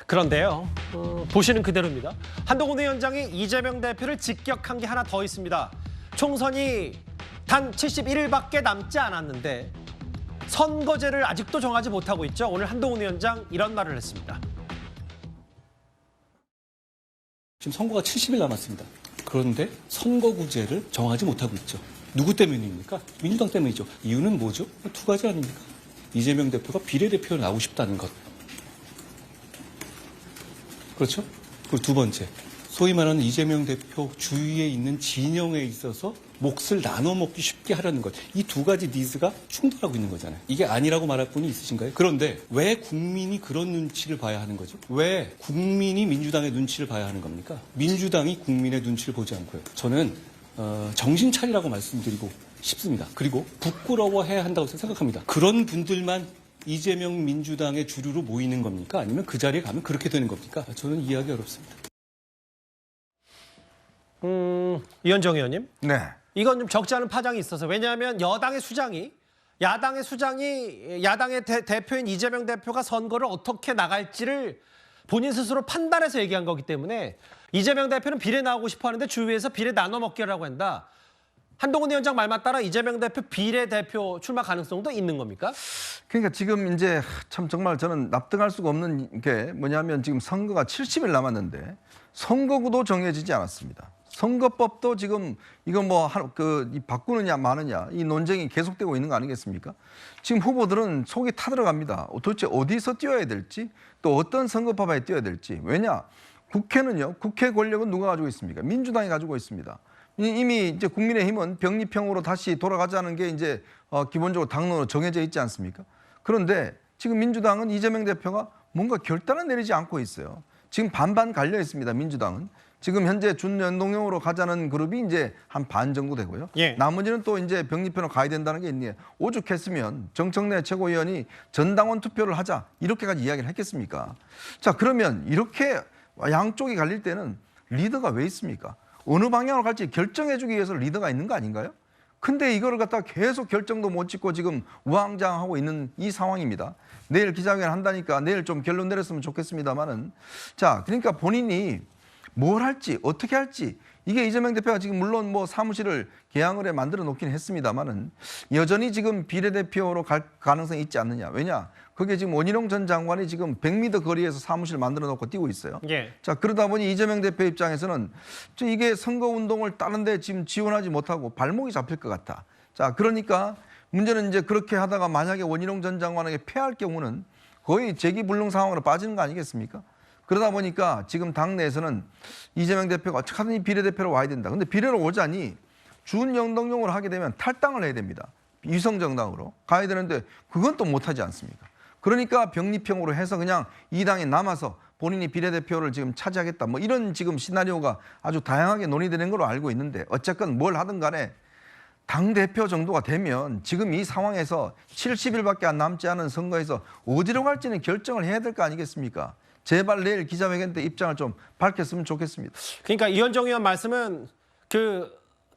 그런데요, 보시는 그대로입니다. 한동훈 위원장이 이재명 대표를 직격한 게 하나 더 있습니다. 총선이 단 71일밖에 남지 않았는데 선거제를 아직도 정하지 못하고 있죠. 오늘 한동훈 위원장 이런 말을 했습니다. 지금 선거가 70일 남았습니다. 그런데 선거구제를 정하지 못하고 있죠. 누구 때문입니까? 민주당 때문이죠. 이유는 뭐죠? 두 가지 아닙니까? 이재명 대표가 비례대표로 나오고 싶다는 것. 그렇죠? 그리고 두 번째, 소위 말하는 이재명 대표 주위에 있는 진영에 있어서 몫을 나눠 먹기 쉽게 하려는 것. 이 두 가지 니즈가 충돌하고 있는 거잖아요. 이게 아니라고 말할 분이 있으신가요? 그런데 왜 국민이 그런 눈치를 봐야 하는 거죠? 왜 국민이 민주당의 눈치를 봐야 하는 겁니까? 민주당이 국민의 눈치를 보지 않고요. 저는 정신 차리라고 말씀드리고 싶습니다. 그리고 부끄러워해야 한다고 생각합니다. 그런 분들만 이재명 민주당의 주류로 모이는 겁니까? 아니면 그 자리에 가면 그렇게 되는 겁니까? 저는 이해하기 어렵습니다. 이현정 의원님. 네. 이건 좀 적지 않은 파장이 있어서 왜냐하면 야당의 수장이 야당의 대표인 이재명 대표가 선거를 어떻게 나갈지를 본인 스스로 판단해서 얘기한 거기 때문에 이재명 대표는 비례 나오고 싶어 하는데 주위에서 비례 나눠 먹기라고 한다. 한동훈 위원장 말만 따라 이재명 대표 비례대표 출마 가능성도 있는 겁니까? 그러니까 지금 이제 참 정말 저는 납득할 수가 없는 게 뭐냐면 지금 선거가 70일 남았는데 선거구도 정해지지 않았습니다. 선거법도 지금 이거 바꾸느냐 마느냐 이 논쟁이 계속되고 있는 거 아니겠습니까? 지금 후보들은 속이 타들어갑니다. 도대체 어디서 뛰어야 될지 또 어떤 선거법에 뛰어야 될지. 왜냐? 국회는요. 국회 권력은 누가 가지고 있습니까? 민주당이 가지고 있습니다. 이미 이제 국민의힘은 병립형으로 다시 돌아가자는 게 이제 기본적으로 당론으로 정해져 있지 않습니까? 그런데 지금 민주당은 이재명 대표가 뭔가 결단을 내리지 않고 있어요. 지금 반반 갈려 있습니다. 민주당은. 지금 현재 준연동형으로 가자는 그룹이 이제 한 반 정도 되고요. 예. 나머지는 또 이제 병립형으로 가야 된다는 게 있네요. 오죽했으면 정청래 최고위원이 전당원 투표를 하자 이렇게까지 이야기를 했겠습니까? 자, 그러면 이렇게 양쪽이 갈릴 때는 리더가 왜 있습니까? 어느 방향으로 갈지 결정해주기 위해서 리더가 있는 거 아닌가요? 근데 이거를 갖다가 계속 결정도 못 짓고 지금 우왕좌왕하고 있는 이 상황입니다. 내일 기자회견 한다니까 내일 좀 결론 내렸으면 좋겠습니다만은 자, 그러니까 본인이 뭘 할지 어떻게 할지 이게 이재명 대표가 지금 물론 뭐 사무실을 개항을 해 만들어 놓긴 했습니다만은 여전히 지금 비례대표로 갈 가능성이 있지 않느냐. 왜냐? 그게 지금 원희룡 전 장관이 지금 100m 거리에서 사무실 만들어 놓고 뛰고 있어요. 예. 자, 그러다 보니 이재명 대표 입장에서는 이게 선거운동을 다른데 지금 지원하지 못하고 발목이 잡힐 것 같다. 자, 그러니까 문제는 이제 그렇게 하다가 만약에 원희룡 전 장관에게 패할 경우는 거의 재기불능 상황으로 빠지는 거 아니겠습니까? 그러다 보니까 지금 당내에서는 이재명 대표가 어떻게든 비례대표로 와야 된다. 근데 비례로 오자니 준연동형으로 하게 되면 탈당을 해야 됩니다. 위성정당으로 가야 되는데 그건 또 못하지 않습니까? 그러니까 병립형으로 해서 그냥 이 당에 남아서 본인이 비례대표를 지금 차지하겠다. 뭐 이런 지금 시나리오가 아주 다양하게 논의되는 걸로 알고 있는데 어쨌건 뭘 하든 간에 당대표 정도가 되면 지금 이 상황에서 70일밖에 안 남지 않은 선거에서 어디로 갈지는 결정을 해야 될 거 아니겠습니까? 제발 내일 기자회견 때 입장을 좀 밝혔으면 좋겠습니다. 그러니까 이현정 의원 말씀은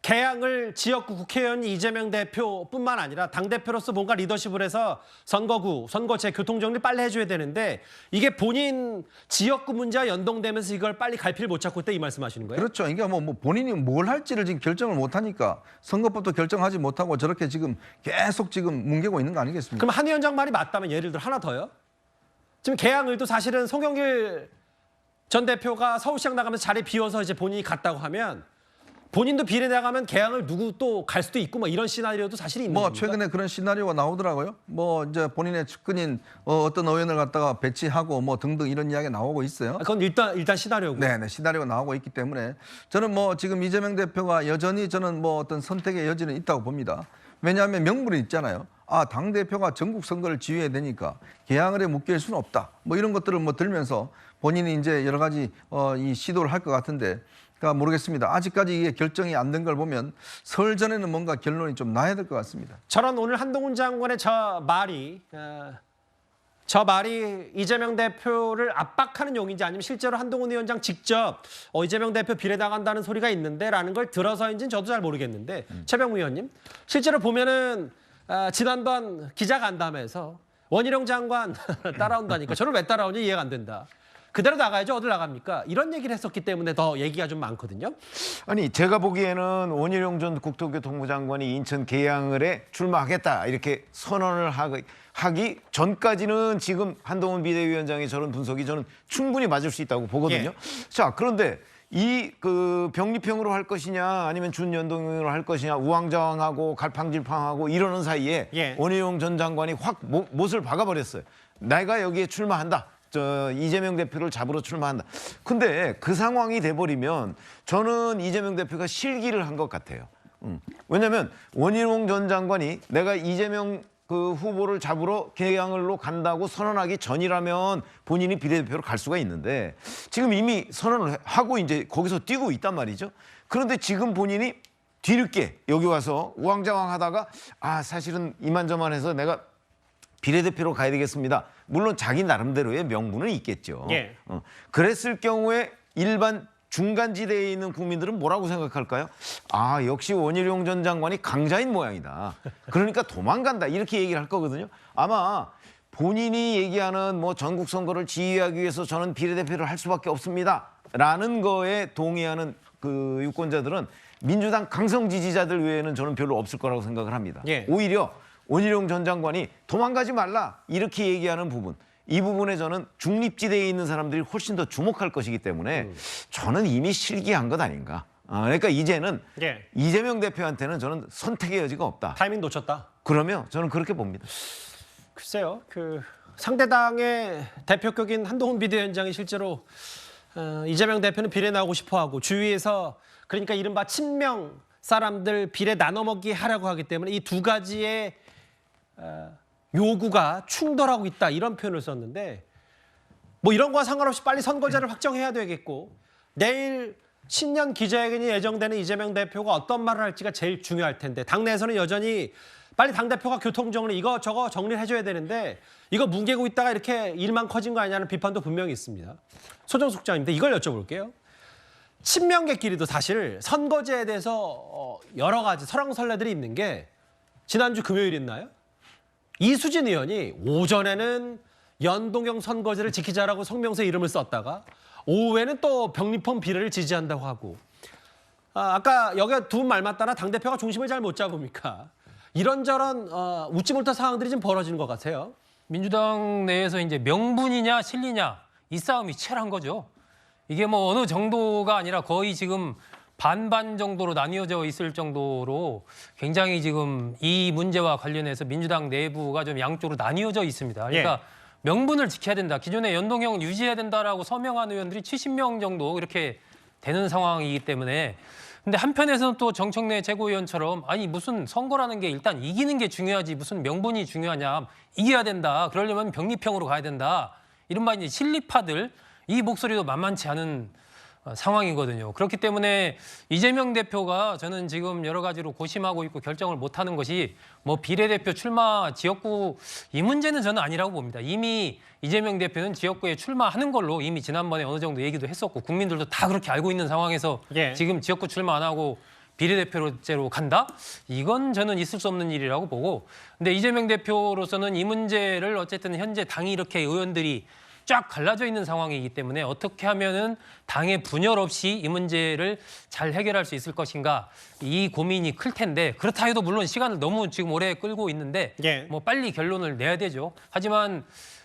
개항을 지역구 국회의원 이재명 대표뿐만 아니라 당대표로서 뭔가 리더십을 해서 선거구, 선거제, 교통정리 빨리 해줘야 되는데 이게 본인 지역구 문제와 연동되면서 이걸 빨리 갈피를 못 찾고 있다 이 말씀하시는 거예요? 그렇죠. 그러니까 뭐 본인이 뭘 할지를 지금 결정을 못 하니까 선거법도 결정하지 못하고 저렇게 지금 계속 지금 뭉개고 있는 거 아니겠습니까? 그럼 한 위원장 말이 맞다면 예를 들어 하나 더요? 지금 개항을도 사실은 송영길 전 대표가 서울시장 나가면서 자리 비워서 이제 본인이 갔다고 하면 본인도 비례 나가면 개항을 누구 또 갈 수도 있고 뭐 이런 시나리오도 사실이 있는 겁니까? 최근에 그런 시나리오가 나오더라고요. 이제 본인의 측근인 어떤 의원을 갖다가 배치하고 뭐 등등 이런 이야기가 나오고 있어요. 그건 일단 시나리오고. 네, 시나리오가 나오고 있기 때문에 저는 지금 이재명 대표가 여전히 저는 어떤 선택의 여지는 있다고 봅니다. 왜냐하면 명분이 있잖아요. 당대표가 전국 선거를 지휘해야 되니까 개항을 해 묶일 수는 없다. 이런 것들을 들면서 본인이 이제 여러 가지 이 시도를 할 것 같은데 그러니까 모르겠습니다. 아직까지 이게 결정이 안 된 걸 보면 설 전에는 뭔가 결론이 좀 나야 될 것 같습니다. 저런 오늘 한동훈 장관의 저 말이 이재명 대표를 압박하는 용인지 아니면 실제로 한동훈 위원장 직접 이재명 대표 비례 나간다는 소리가 있는데라는 걸 들어서인지는 저도 잘 모르겠는데 최병우 의원님 실제로 보면은 지난번 기자간담회에서 원희룡 장관 따라온다니까 저를 왜 따라오냐 이해가 안 된다. 그대로 나가야죠. 어딜 나갑니까? 이런 얘기를 했었기 때문에 더 얘기가 좀 많거든요. 아니 제가 보기에는 원희룡 전 국토교통부 장관이 인천 계양을에 출마하겠다 이렇게 선언을 하기 전까지는 지금 한동훈 비대위원장의 저런 분석이 저는 충분히 맞을 수 있다고 보거든요. 자, 그런데 이 그 병리평으로 할 것이냐 아니면 준연동형으로 할 것이냐 우왕좌왕하고 갈팡질팡하고 이러는 사이에 원희룡 전 장관이 확 못을 박아버렸어요. 내가 여기에 출마한다. 이재명 대표를 잡으러 출마한다. 근데 그 상황이 돼버리면 저는 이재명 대표가 실기를 한 것 같아요. 왜냐하면 원희룡 전 장관이 내가 이재명 그 후보를 잡으러 계양을로 간다고 선언하기 전이라면 본인이 비례대표로 갈 수가 있는데 지금 이미 선언을 하고 이제 거기서 뛰고 있단 말이죠. 그런데 지금 본인이 뒤늦게 여기 와서 우왕좌왕하다가 사실은 이만저만해서 내가 비례대표로 가야 되겠습니다. 물론 자기 나름대로의 명분은 있겠죠. 그랬을 경우에 일반 중간지대에 있는 국민들은 뭐라고 생각할까요? 역시 원희룡 전 장관이 강자인 모양이다. 그러니까 도망간다. 이렇게 얘기를 할 거거든요. 아마 본인이 얘기하는 뭐 전국 선거를 지휘하기 위해서 저는 비례대표를 할 수밖에 없습니다. 라는 거에 동의하는 그 유권자들은 민주당 강성 지지자들 외에는 저는 별로 없을 거라고 생각을 합니다. 오히려 원희룡 전 장관이 도망가지 말라 이렇게 얘기하는 부분, 이 부분에 저는 중립지대에 있는 사람들이 훨씬 더 주목할 것이기 때문에 저는 이미 실기한 것 아닌가. 그러니까 이제는 이재명 대표한테는 저는 선택의 여지가 없다. 타이밍 놓쳤다. 그러면 저는 그렇게 봅니다. 글쎄요. 그 상대당의 대표격인 한동훈 비대위원장이 실제로 이재명 대표는 비례 나오고 싶어하고 주위에서 그러니까 이른바 친명 사람들 비례 나눠먹기 하라고 하기 때문에 이 두 가지의 요구가 충돌하고 있다 이런 표현을 썼는데 뭐 이런 거와 상관없이 빨리 선거제를 확정해야 되겠고 내일 신년 기자회견이 예정되는 이재명 대표가 어떤 말을 할지가 제일 중요할 텐데 당내에서는 여전히 빨리 당대표가 교통정리 이거 정리를 해줘야 되는데 이거 뭉개고 있다가 이렇게 일만 커진 거 아니냐는 비판도 분명히 있습니다. 소정숙 장입니다. 이걸 여쭤볼게요. 친명계끼리도 사실 선거제에 대해서 여러 가지 설왕설래들이 있는 게 지난주 금요일이었나요? 이수진 의원이 오전에는 연동형 선거제를 지키자라고 성명서에 이름을 썼다가 오후에는 또 병리평 비례를 지지한다고 하고 아까 여기가 두 말 맞다나 당대표가 중심을 잘 못 잡으니까 이런저런 웃지 못할 상황들이 좀 벌어지는 것 같아요. 민주당 내에서 이제 명분이냐 실리냐 이 싸움이 치열한 거죠. 이게 뭐 어느 정도가 아니라 거의 지금 반반 정도로 나뉘어져 있을 정도로 굉장히 지금 이 문제와 관련해서 민주당 내부가 좀 양쪽으로 나뉘어져 있습니다. 그러니까 명분을 지켜야 된다. 기존의 연동형을 유지해야 된다라고 서명한 의원들이 70명 정도 이렇게 되는 상황이기 때문에 근데 한편에서는 또 정청래 최고위원처럼 아니 무슨 선거라는 게 일단 이기는 게 중요하지 무슨 명분이 중요하냐. 이겨야 된다. 그러려면 병리평으로 가야 된다. 이른바 이제 실리파들 이 목소리도 만만치 않은 상황이거든요. 그렇기 때문에 이재명 대표가 저는 지금 여러 가지로 고심하고 있고 결정을 못하는 것이 뭐 비례대표 출마 지역구 이 문제는 저는 아니라고 봅니다. 이미 이재명 대표는 지역구에 출마하는 걸로 이미 지난번에 어느 정도 얘기도 했었고 국민들도 다 그렇게 알고 있는 상황에서 지금 지역구 출마 안 하고 비례대표제로 간다? 이건 저는 있을 수 없는 일이라고 보고 근데 이재명 대표로서는 이 문제를 어쨌든 현재 당이 이렇게 의원들이 쫙 갈라져 있는 상황이기 때문에 어떻게 하면은 당의 분열 없이 이 문제를 잘 해결할 수 있을 것인가 이 고민이 클 텐데 그렇다 해도 물론 시간을 너무 지금 오래 끌고 있는데 뭐 빨리 결론을 내야 되죠. 하지만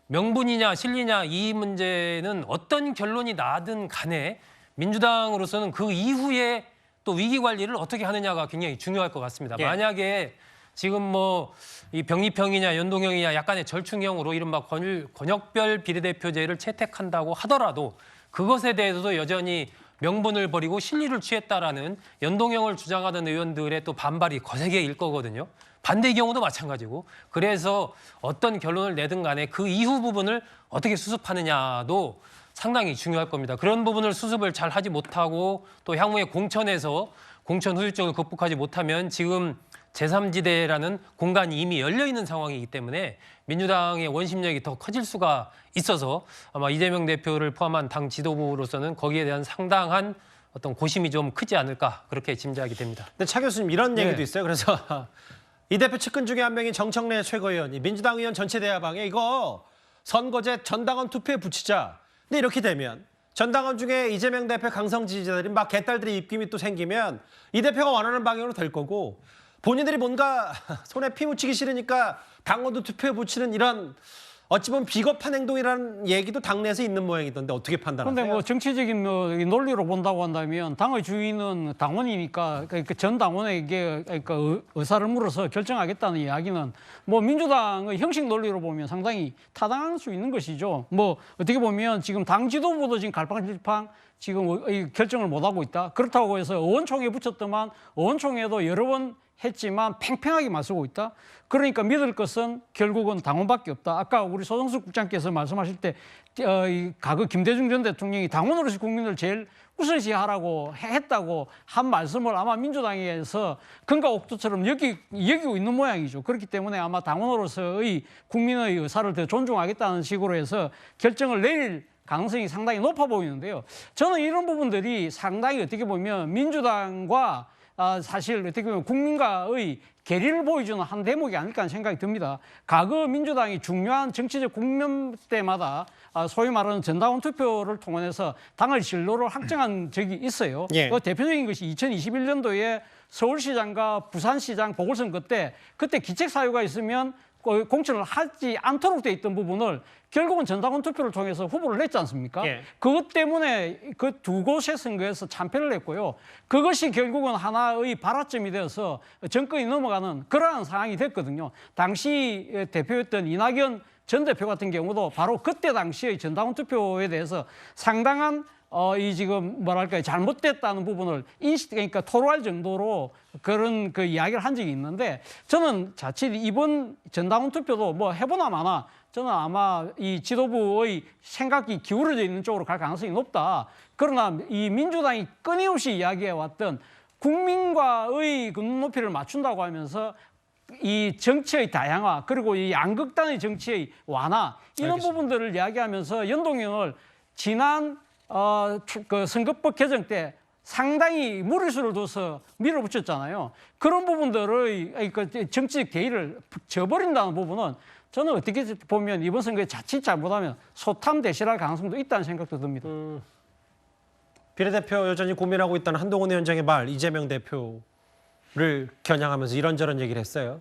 명분이냐 실리냐 이 문제는 어떤 결론이 나든 간에 민주당으로서는 그 이후에 또 위기 관리를 어떻게 하느냐가 굉장히 중요할 것 같습니다. 만약에 지금 뭐 이 병리평이냐 연동형이냐 약간의 절충형으로 이른바 권역별 비례대표제를 채택한다고 하더라도 그것에 대해서도 여전히 명분을 버리고 실리를 취했다라는 연동형을 주장하는 의원들의 또 반발이 거세게 일 거거든요. 반대의 경우도 마찬가지고 그래서 어떤 결론을 내든 간에 그 이후 부분을 어떻게 수습하느냐도 상당히 중요할 겁니다. 그런 부분을 수습을 잘 하지 못하고 또 향후에 공천에서 공천 후유증을 극복하지 못하면 지금 제3지대라는 공간이 이미 열려있는 상황이기 때문에 민주당의 원심력이 더 커질 수가 있어서 아마 이재명 대표를 포함한 당 지도부로서는 거기에 대한 상당한 어떤 고심이 좀 크지 않을까 그렇게 짐작이 됩니다. 근데 차 교수님 이런 얘기도 있어요. 그래서 이 대표 측근 중에 한 명인 정청래 최고위원이 민주당 의원 전체 대화방에 이거 선거제 전당원 투표에 붙이자. 근데 이렇게 되면 전당원 중에 이재명 대표 강성 지지자들이 막 개딸들의 입김이 또 생기면 이 대표가 원하는 방향으로 될 거고 본인들이 뭔가 손에 피 묻히기 싫으니까 당원도 투표에 붙이는 이런 어찌 보면 비겁한 행동이라는 얘기도 당내에서 있는 모양이던데 어떻게 판단하세요? 그런데 뭐 정치적인 이 논리로 본다고 한다면 당의 주인은 당원이니까 전 당원에게 의사를 물어서 결정하겠다는 이야기는 뭐 민주당의 형식 논리로 보면 상당히 타당할 수 있는 것이죠. 뭐 어떻게 보면 지금 당 지도부도 지금 갈팡질팡 지금 결정을 못 하고 있다. 그렇다고 해서 의원총회 붙였더만 의원총회도 여러 번 했지만 팽팽하게 맞서고 있다. 그러니까 믿을 것은 결국은 당원밖에 없다. 아까 우리 소정숙 국장께서 말씀하실 때 과거 김대중 전 대통령이 당원으로서 국민을 제일 우선시하라고 했다고 한 말씀을 아마 민주당에서 금과 옥토처럼 여기고 있는 모양이죠. 그렇기 때문에 아마 당원으로서의 국민의 의사를 더 존중하겠다는 식으로 해서 결정을 내릴 가능성이 상당히 높아 보이는데요. 저는 이런 부분들이 상당히 어떻게 보면 민주당과 사실 어떻게 보면 국민과의 괴리를 보여주는 한 대목이 아닐까 하는 생각이 듭니다. 과거 민주당이 중요한 정치적 국면 때마다 소위 말하는 전당원 투표를 통해서 당을 진로를 확정한 적이 있어요. 예. 그 대표적인 것이 2021년도에 서울시장과 부산시장 보궐선거 때 그때 기책사유가 있으면 공천을 하지 않도록 돼 있던 부분을 결국은 전당원 투표를 통해서 후보를 냈지 않습니까? 예. 그것 때문에 그 두 곳의 선거에서 참패를 했고요. 그것이 결국은 하나의 발화점이 되어서 정권이 넘어가는 그러한 상황이 됐거든요. 당시 대표였던 이낙연 전 대표 같은 경우도 바로 그때 당시의 전당원 투표에 대해서 상당한 이 지금 뭐랄까요 잘못됐다는 부분을 그러니까 토로할 정도로 그런 그 이야기를 한 적이 있는데 저는 자칫 이번 전당원 투표도 뭐 해보나 마나 저는 아마 이 지도부의 생각이 기울어져 있는 쪽으로 갈 가능성이 높다. 그러나 이 민주당이 끊임없이 이야기해왔던 국민과의 그 눈높이를 맞춘다고 하면서 이 정치의 다양화 그리고 이 양극단의 정치의 완화 이런 알겠습니다. 부분들을 이야기하면서 연동형을 지난 그 선거법 개정 때 상당히 무리수를 둬서 밀어붙였잖아요. 그런 부분들의 그 정치적 대의를 저버린다는 부분은 저는 어떻게 보면 이번 선거에 자칫 잘못하면 소탐대실할 가능성도 있다는 생각도 듭니다. 비례대표 여전히 고민하고 있다는 한동훈 위원장의 말 이재명 대표를 겨냥하면서 이런저런 얘기를 했어요.